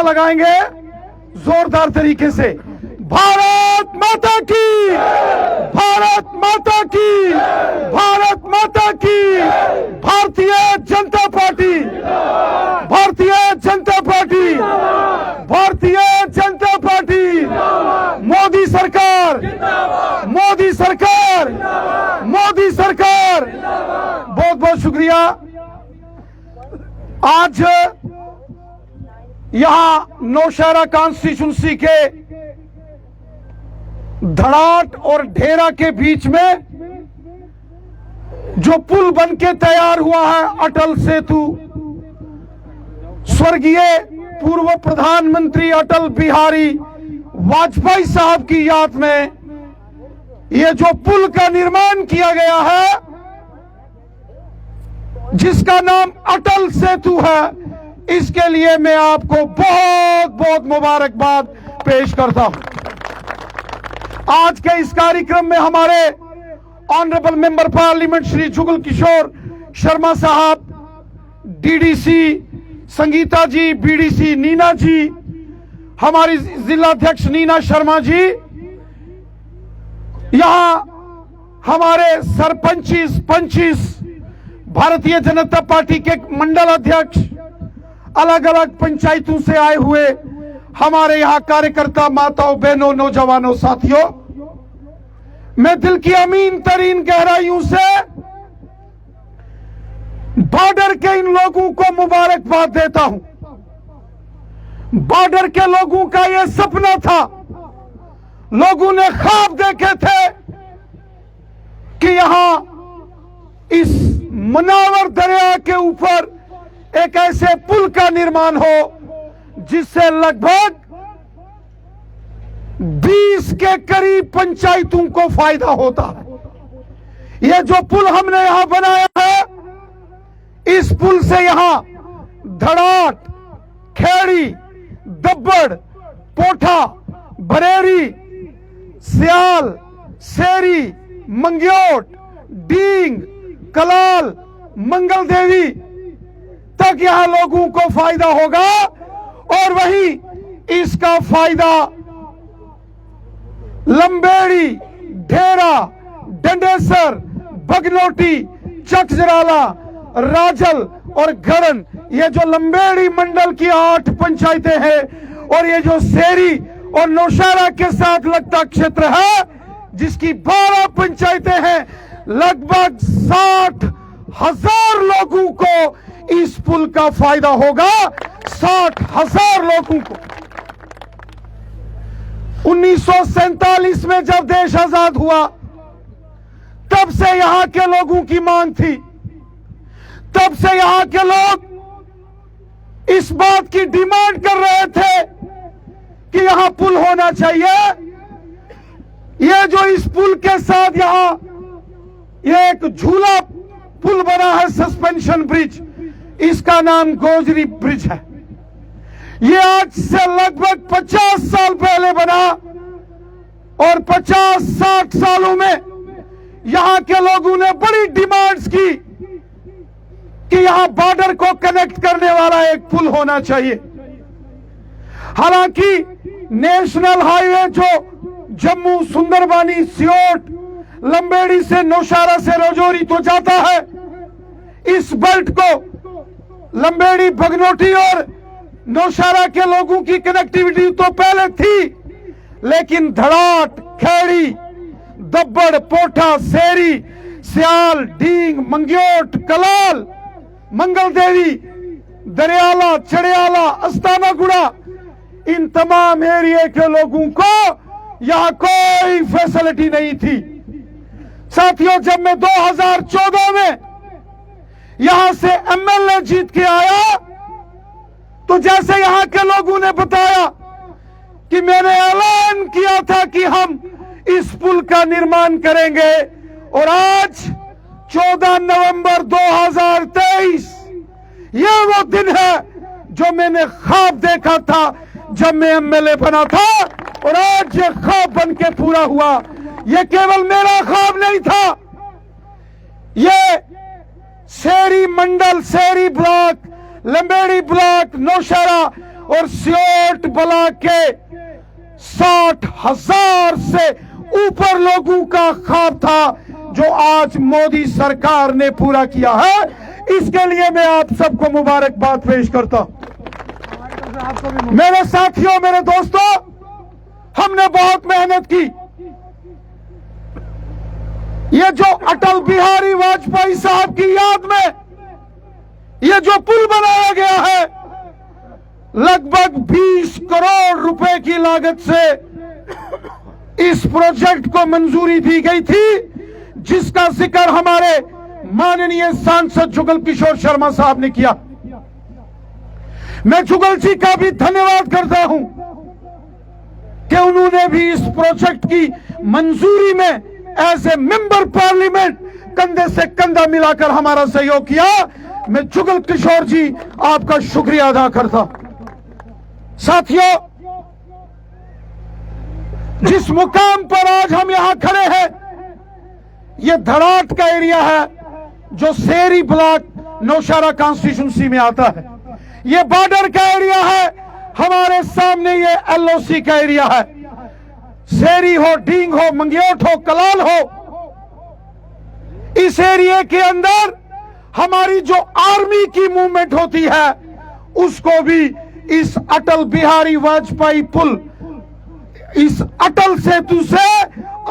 लगाएंगे जोरदार तरीके से। भारत माता की, भारत माता की, भारत माता की। Bharatiya Janata party, Bharatiya Janata party, Bharatiya Janata party. Modi सरकार, मोदी सरकार, मोदी सरकार। बहुत बहुत शुक्रिया। आज यहां नौशहरा कॉन्स्टिट्यूंसी के धड़ाट और ढेरा के बीच में जो पुल बनके तैयार हुआ है, अटल सेतु, स्वर्गीय पूर्व प्रधानमंत्री अटल बिहारी वाजपेयी साहब की याद में ये जो पुल का निर्माण किया गया है, जिसका नाम अटल सेतु है, इसके लिए मैं आपको बहुत बहुत मुबारकबाद पेश करता हूं। आज के इस कार्यक्रम में हमारे honourable member parliament Shri Jugal Kishore Sharma साहब, डीडीसी संगीता जी, बीडीसी नीना जी, हमारी जिलाध्यक्ष नीना शर्मा जी, यहां हमारे सरपंचिस पंचिस, भारतीय जनता पार्टी के मंडल अध्यक्ष, अलग अलग पंचायतों से आए हुए हमारे यहां कार्यकर्ता, माताओं, बहनों, नौजवानों, साथियों, मैं दिल की अमीन तरीन गहराइयों से बॉर्डर के इन लोगों को मुबारकबाद देता हूं। बॉर्डर के लोगों का यह सपना था, लोगों ने ख्वाब देखे थे कि यहां इस मनावर दरिया के ऊपर एक ऐसे पुल का निर्माण हो जिससे लगभग 20 के करीब पंचायतों को फायदा होता है। यह जो पुल हमने यहां बनाया है, इस पुल से यहां धड़ाट, खेड़ी, दब्बड़, पोठा, बरेरी, सियाल, सेरी, मंग्योट, डींग, कलाल, मंगल देवी तक यहां लोगों को फायदा होगा। और वही इसका फायदा लंबेड़ी, ढेरा, डंडेसर, बगनोटी, चकजराला, राजल और गड़न, ये जो लंबेड़ी मंडल की 8 पंचायतें हैं, और ये जो सेरी और नौशहरा के साथ लगता क्षेत्र है जिसकी 12 पंचायतें हैं, लगभग 60,000 लोगों को इस पुल का फायदा होगा। 60,000 लोगों को। 1947 में जब देश आजाद हुआ, तब से यहां के लोगों की मांग थी, तब से यहां के लोग इस बात की डिमांड कर रहे थे कि यहां पुल होना चाहिए। यह जो इस पुल के साथ यहां यह एक झूला पुल बना है, सस्पेंशन ब्रिज, इसका नाम गोजरी ब्रिज है। यह आज से लगभग 50 साल पहले बना और 50-60 सालों में यहां के लोगों ने बड़ी डिमांड्स की कि यहां बॉर्डर को कनेक्ट करने वाला एक पुल होना चाहिए। हालांकि नेशनल हाईवे जो जम्मू, सुंदरबानी, सियोट, लंबेड़ी से नौशहरा से रजौरी तो जाता है, इस बेल्ट को लंबेड़ी, बगनोटी और नौशहरा के लोगों की कनेक्टिविटी तो पहले थी, लेकिन धड़ाट, खेड़ी, दब्बड़, पोठा, सेरी, सियाल, डींग, मंग्योट, कलाल, मंगल देवी, दरियाला, चढ़ियाला, अस्तानागुड़ा, इन तमाम एरिया के लोगों को यहां कोई फैसिलिटी नहीं थी। साथियों, जब मैं 2014 में यहां से एमएलए जीत के आया, तो जैसे यहां के लोगों ने बताया कि मैंने ऐलान किया था कि हम इस पुल का निर्माण करेंगे, और आज 14 नवंबर 2023 ये वो दिन है जो मैंने ख्वाब देखा था जब मैं एमएलए बना था, और आज ये ख्वाब बन के पूरा हुआ। ये केवल मेरा ख्वाब नहीं था, ये सेरी मंडल, सेरी ब्लॉक, लंबेड़ी ब्लॉक, नौशहरा और सियोट ब्लॉक के 60,000 से ऊपर लोगों का ख्वाब था, जो आज मोदी सरकार ने पूरा किया है। इसके लिए मैं आप सबको मुबारकबाद पेश करता हूं। मेरे साथियों, मेरे दोस्तों, हमने बहुत मेहनत की। ये जो अटल बिहारी वाजपेयी साहब की याद में ये जो पुल बनाया गया है, लगभग 20 करोड़ रुपए की लागत से इस प्रोजेक्ट को मंजूरी दी गई थी, जिसका जिक्र हमारे माननीय सांसद जुगल किशोर शर्मा साहब ने किया। मैं जुगल जी का भी धन्यवाद करता हूं कि उन्होंने भी इस प्रोजेक्ट की मंजूरी में एज ए मेंबर पार्लियामेंट कंधे से कंधा मिलाकर हमारा सहयोग किया। मैं जुगल किशोर जी आपका शुक्रिया अदा करता हूं। साथियों, जिस मुकाम पर आज हम यहां खड़े हैं, यह धड़ाट का एरिया है जो सेरी ब्लॉक नौशहरा कॉन्स्टिट्यूंसी में आता है। यह बॉर्डर का एरिया है, हमारे सामने ये एलओसी का एरिया है। सेरी हो, डींग हो, मंगियोट हो, कलाल हो, इस एरिया के अंदर हमारी जो आर्मी की मूवमेंट होती है, उसको भी इस अटल बिहारी वाजपेयी पुल, इस अटल सेतु से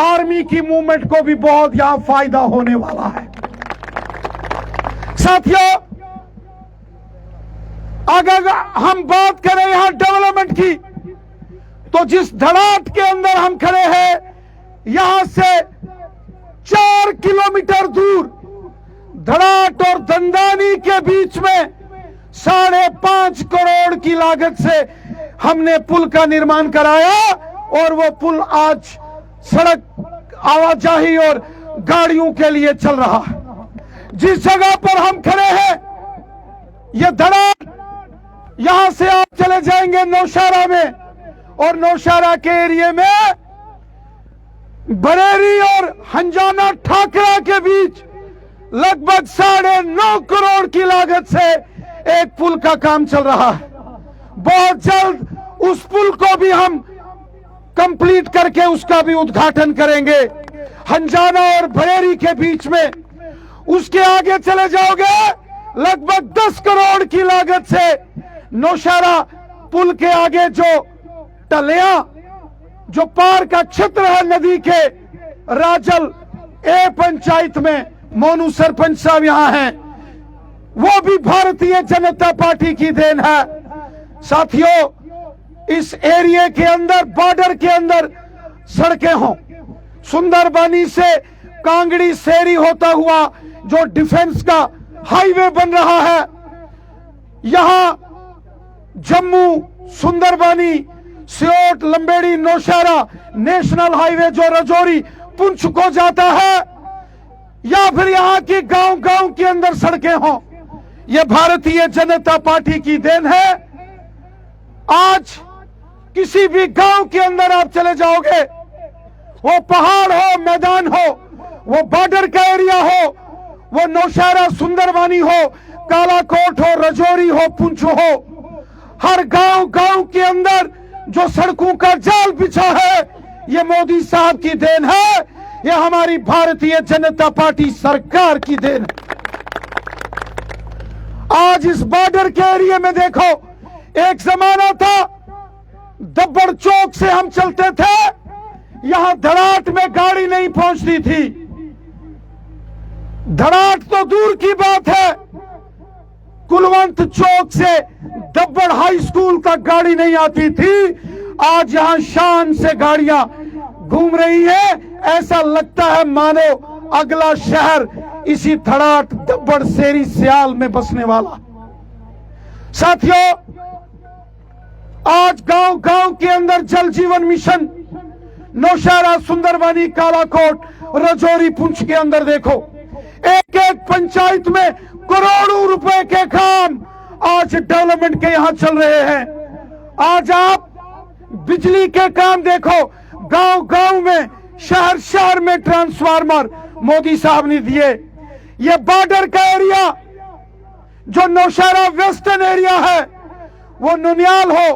आर्मी की मूवमेंट को भी बहुत यहां फायदा होने वाला है। साथियों, अगर हम बात करें यहां डेवलपमेंट की, तो जिस धड़ाट के अंदर हम खड़े हैं, यहां से 4 किलोमीटर दूर धड़ाट और दंदानी के बीच में 5.5 करोड़ की लागत से हमने पुल का निर्माण कराया, और वो पुल आज सड़क आवाजाही और गाड़ियों के लिए चल रहा है। जिस जगह पर हम खड़े हैं, ये धड़ाट, यहां से आप चले जाएंगे नौशहरा में, और नौशहरा के एरिया में बरेली और हंजाना ठाकरा के बीच लगभग 9.5 करोड़ की लागत से एक पुल का काम चल रहा है। बहुत जल्द उस पुल को भी हम कंप्लीट करके उसका भी उद्घाटन करेंगे, हंजाना और बरेली के बीच में। उसके आगे चले जाओगे, लगभग 10 करोड़ की लागत से नौशहरा पुल के आगे जो टलिया, जो पार का क्षेत्र है नदी के, राजल ए पंचायत में मोनू सरपंच साहब यहां हैं, वो भी भारतीय जनता पार्टी की देन है। साथियों, इस एरिया के अंदर, बॉर्डर के अंदर सड़कें हों, सुंदरबानी से कांगड़ी सेरी होता हुआ जो डिफेंस का हाईवे बन रहा है, यहां जम्मू, सुंदरबानी, सियोट, लंबेड़ी, नौशहरा नेशनल हाईवे जो रजौरी, पुंछ को जाता है, या फिर यहां की गांव-गांव के अंदर सड़कें हों, यह भारतीय जनता पार्टी की देन है। आज किसी भी गांव के अंदर आप चले जाओगे, वो पहाड़ हो, मैदान हो, वो बॉर्डर का एरिया हो, वो नौशहरा, सुंदरबानी हो, कालाकोट हो, रजौरी हो, पुंछ हो, हर गांव-गांव के अंदर जो सड़कों का जाल बिछा है, ये मोदी साहब की देन है, ये हमारी भारतीय जनता पार्टी सरकार की देन है। आज इस बॉर्डर के एरिया में देखो, एक जमाना था दब्बड़ चौक से हम चलते थे, यहां धड़ाट में गाड़ी नहीं पहुंचती थी। धड़ाट तो दूर की बात है, कुलवंत चौक से दब्बड़ हाई स्कूल तक गाड़ी नहीं आती थी। आज यहां शान से गाड़ियां घूम रही है, ऐसा लगता है मानो अगला शहर इसी धड़ाट, दब्बड़, सेरी, सियाल में बसने वाला। साथियों, आज गांव-गांव के अंदर जल जीवन मिशन, नौशहरा, सुंदरबानी, कालाकोट, रजौरी, पुंछ के अंदर देखो, एक-एक पंचायत में करोड़ों रुपए के काम आज डेवलपमेंट के यहां चल रहे हैं। आज आप बिजली के काम देखो, गांव-गांव में, शहर-शहर में ट्रांसफार्मर मोदी साहब ने दिए। ये बॉर्डर का एरिया जो नौशहरा वेस्टर्न एरिया है, वो नुनियाल हो,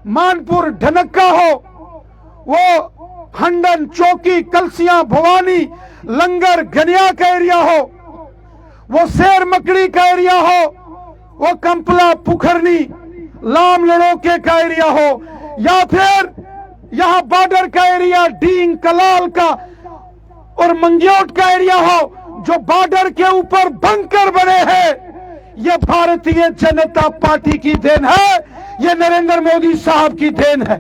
मानपुर ढनक्का हो, वो हंडन चौकी कलसियां भवानी लंगर गनिया का एरिया हो, वो शेर मकड़ी का एरिया हो, वो कंपला पुखरनी लाम लड़ोके का एरिया हो, या फिर यहां बॉर्डर का एरिया डींग कलाल का और मंगियोट का एरिया हो, जो बॉर्डर के ऊपर बंकर बने हैं, ये भारतीय जनता पार्टी की देन है, ये नरेंद्र मोदी साहब की देन है।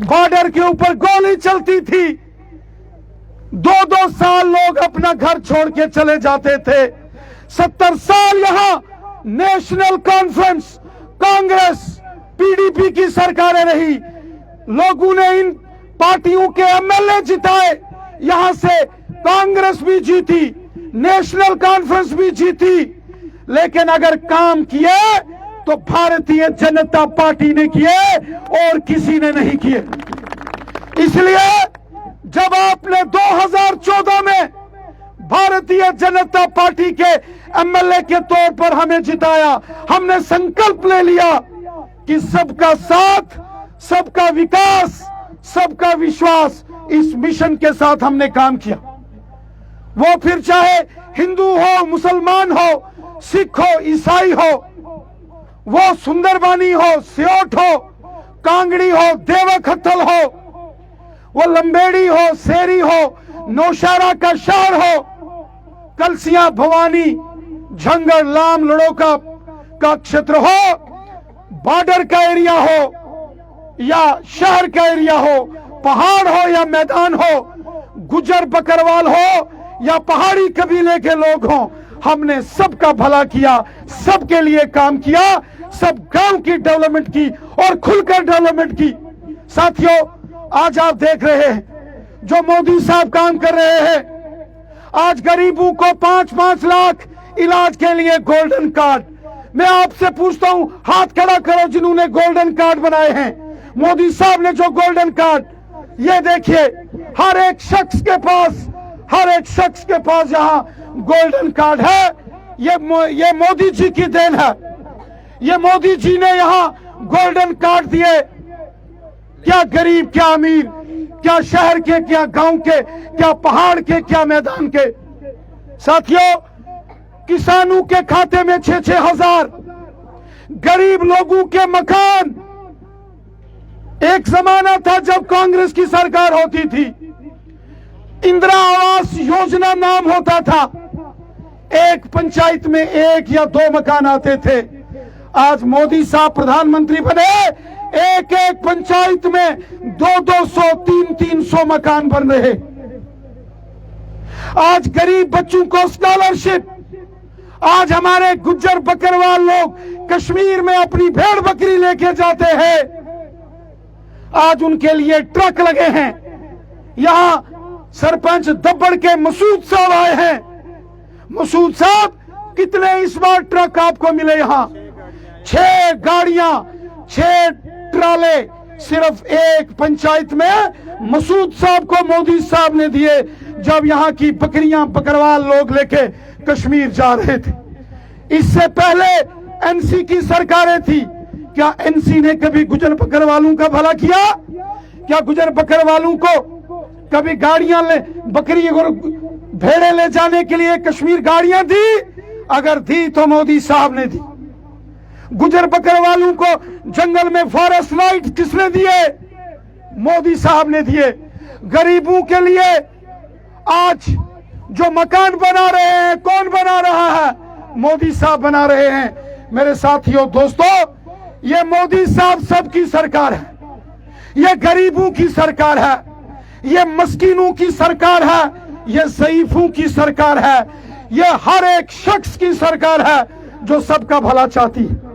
बॉर्डर के ऊपर गोली चलती थी, 2-2 साल लोग अपना घर छोड़ के चले जाते थे। 70 साल यहां नेशनल कॉन्फ्रेंस, कांग्रेस, पीडीपी की सरकारें रही, लोगों ने इन पार्टियों के एमएलए जिताए, यहां से कांग्रेस भी जीती, नेशनल कॉन्फ्रेंस भी जीती, लेकिन अगर काम किए तो भारतीय जनता पार्टी ने किए और किसी ने नहीं किए। इसलिए जब आपने 2014 में भारतीय जनता पार्टी के एमएलए के तौर पर हमें जिताया, हमने संकल्प ले लिया कि सबका साथ, सबका विकास, सबका विश्वास, इस मिशन के साथ हमने काम किया। वो फिर चाहे हिंदू हो, मुसलमान हो, सिख हो, ईसाई हो, वो सुंदरबानी हो, सियोट हो, कांगड़ी हो, देवखत्तल हो, वो लंबेड़ी हो, सेरी हो, नौशहरा का शहर हो, कलसियां भवानी झंगड़ लाम लड़ोका का क्षेत्र हो, बॉर्डर का एरिया हो या शहर का एरिया हो, पहाड़ हो या मैदान हो, गुजर बकरवाल हो या पहाड़ी कबीले के लोग हों, हमने सबका भला किया, सबके लिए काम किया, सब गांव की डेवलपमेंट की और खुलकर डेवलपमेंट की। साथियों, आज आप देख रहे हैं जो मोदी साहब काम कर रहे हैं, आज गरीबों को 5-5 लाख इलाज के लिए गोल्डन कार्ड। मैं आपसे पूछता हूं, हाथ खड़ा करो जिन्होंने गोल्डन कार्ड बनाए हैं। मोदी साहब ने जो गोल्डन कार्ड, ये देखिए, हर एक शख्स के पास यहां गोल्डन कार्ड है। ये मोदी जी की देन है। ये मोदी जी ने यहां गोल्डन कार्ड दिए। क्या गरीब, क्या अमीर, क्या शहर के, क्या गांव के, क्या पहाड़ के, क्या मैदान के। साथियों, किसानों के खाते में 6-6 हजार, गरीब लोगों के मकान। एक जमाना था जब कांग्रेस की सरकार होती थी, इंदिरा आवास योजना नाम होता था, एक पंचायत में 1 या 2 मकान आते थे। आज मोदी साहब प्रधानमंत्री बने, एक पंचायत में 200-200, 300-300 मकान बन रहे। आज गरीब बच्चों को स्कॉलरशिप, आज हमारे गुज्जर बकरवाल लोग कश्मीर में अपनी भेड़ बकरी लेके जाते हैं, आज उनके लिए ट्रक लगे हैं। यहां सरपंच दब्बड़ के मसूद साहब आए हैं। मसूद साहब, कितने इस बार ट्रक आपको मिले? यहां 6 गाड़ियां, 6 ट्राले सिर्फ एक पंचायत में मसूद साहब को मोदी साहब ने दिए, जब यहां की बकरियां बकरवाल लोग लेके कश्मीर जा रहे थे। इससे पहले एनसी की सरकारें थी। क्या एनसी ने कभी गुजर बकरवालों का भला किया? क्या गुजर बकरवालों को कभी गाड़ियां ले, बकरी और भेड़े ले जाने के लिए कश्मीर गाड़ियां दी? अगर दी तो मोदी साहब ने दी। गुजर बकरवालों को जंगल में फॉरेस्ट राइट किसने दिए? मोदी साहब ने दिए। गरीबों के लिए आज जो मकान बना रहे हैं, कौन बना रहा है? मोदी साहब बना रहे हैं। मेरे साथियों, दोस्तों, ये मोदी साहब सबकी सरकार है, ये गरीबों की सरकार है, ये मस्कीनों की सरकार है, ये ज़ईफों की सरकार है, ये हर एक शख्स की सरकार है जो सबका भला चाहती है।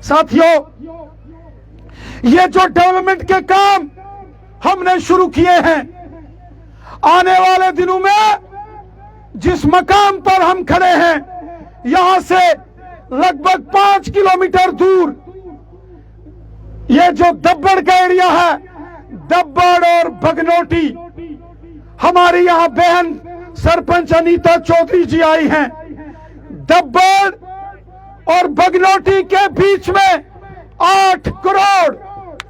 साथियों, ये जो डेवलपमेंट के काम हमने शुरू किए हैं, आने वाले दिनों में जिस मकाम पर हम खड़े हैं, यहां से लगभग 5 किलोमीटर दूर ये जो दब्बड़ का एरिया है, दब्बड़ और बगनोटी, हमारी यहां बहन सरपंच अनीता चौधरी जी आई हैं। दब्बड़ और बगनोटी के बीच में 8 करोड़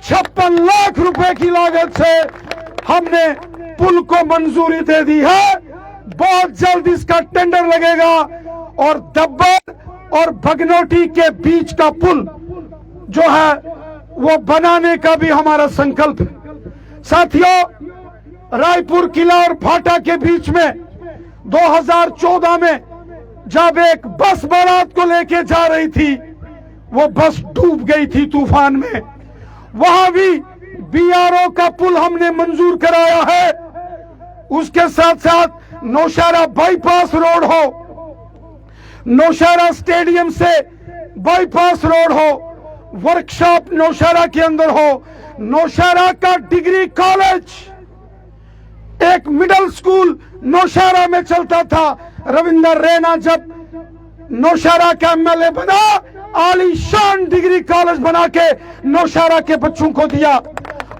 56 लाख रुपए की लागत से हमने पुल को मंजूरी दे दी है। बहुत जल्द इसका टेंडर लगेगा और दब्बर और भगनोटी के बीच का पुल जो है वो बनाने का भी हमारा संकल्प है। साथियों, रायपुर किला और फाटा के बीच में 2014 में जब एक बस बारात को लेके जा रही थी, वो बस डूब गई थी तूफान में। वहां भी बीआरओ का पुल हमने मंजूर कराया है। उसके साथ साथ नौशहरा बाईपास रोड हो, नौशहरा स्टेडियम से बाईपास रोड हो, वर्कशॉप नौशहरा के अंदर हो, नौशहरा का डिग्री कॉलेज, एक मिडिल स्कूल नौशहरा में चलता था। रविंदर रैना जब नौशहरा का एमएलए बना, आलीशान डिग्री कॉलेज बना के नौशहरा के बच्चों को दिया।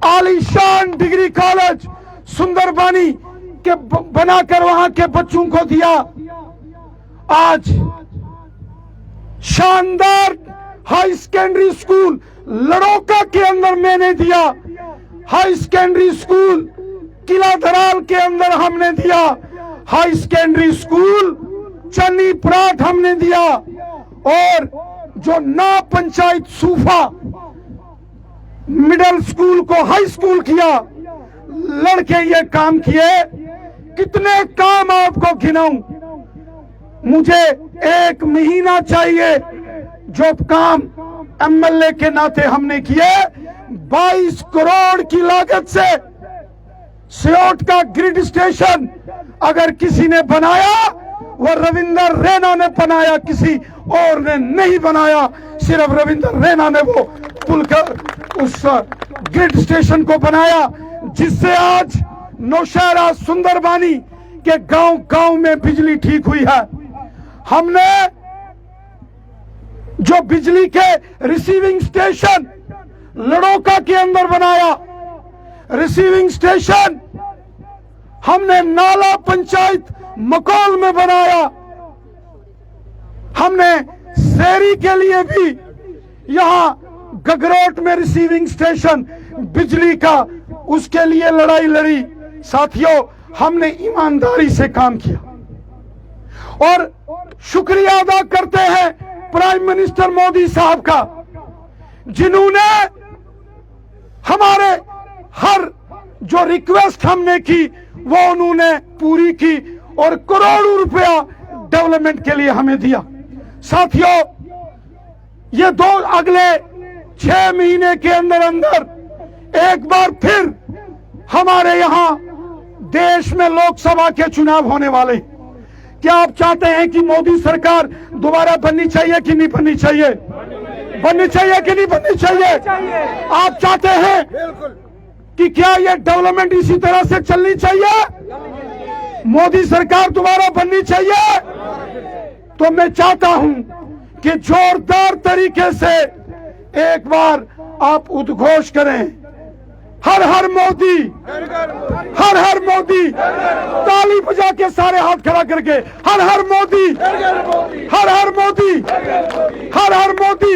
आलीशान डिग्री कॉलेज सुंदरबानी के बनाकर वहां के बच्चों को दिया। आज शानदार हाई सेकेंडरी स्कूल लड़ोका के अंदर मैंने दिया। हाई सेकेंडरी स्कूल किला धराल के अंदर हमने दिया। High secondary school Channi Pratt हमने दिया। और जो ना पंचायत सूफा मिडिल स्कूल को हाई स्कूल किया, लड़के ये काम किए। कितने काम आपको गिनाऊं? मुझे 1 महीना चाहिए जो काम एमएलए के नाते हमने किए। 22 करोड़ की लागत से सियोट का ग्रिड स्टेशन अगर किसी ने बनाया, वो रविंदर रैना ने बनाया, किसी और ने नहीं बनाया। सिर्फ रविंदर रैना ने वो पुल का उस ग्रिड स्टेशन को बनाया, जिससे आज नौशहरा सुंदरबानी के गांव गांव में बिजली ठीक हुई है। हमने जो बिजली के रिसीविंग स्टेशन लड़ोका के अंदर बनाया, रिसीविंग स्टेशन हमने नाला पंचायत मकौल में बनाया। हमने शेरी के लिए भी यहां गगरोट में रिसीविंग स्टेशन बिजली का, उसके लिए लड़ाई लड़ी। साथियों, हमने ईमानदारी से काम किया और शुक्रिया अदा करते हैं प्राइम मिनिस्टर मोदी साहब का, जिन्होंने हमारे हर जो रिक्वेस्ट हमने की वो उन्होंने पूरी की और करोड़ों रुपया डेवलपमेंट के लिए हमें दिया। साथियों, ये अगले 6 महीने के अंदर अंदर एक बार फिर हमारे यहां देश में लोकसभा के चुनाव होने वाले। क्या आप चाहते हैं कि मोदी सरकार दोबारा बननी चाहिए कि नहीं बननी चाहिए? बननी चाहिए कि नहीं बननी चाहिए? आप चाहते हैं कि क्या ये डेवलपमेंट इसी तरह से चलनी चाहिए? मोदी सरकार दोबारा बननी चाहिए? तो मैं चाहता हूं कि जोरदार तरीके से एक बार आप उद्घोष करें, हर हर मोदी, हर हर मोदी। ताली बजा के सारे हाथ खड़ा करके हर हर मोदी, हर हर मोदी, हर हर मोदी,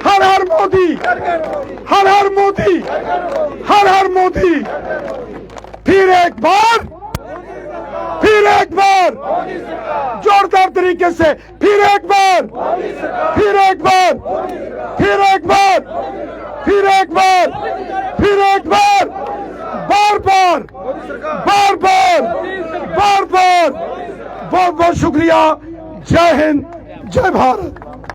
हर हर मोदी, हर हर मोदी, हर हर मोदी। फिर एक बार, फिर एक बार जोरदार तरीके से, फिर एक बार, फिर एक बार, फिर एक बार, फिर एक बार, फिर एक बार, बार बार, बार बार, बार बार। बहुत बहुत शुक्रिया। जय हिंद, जय भारत।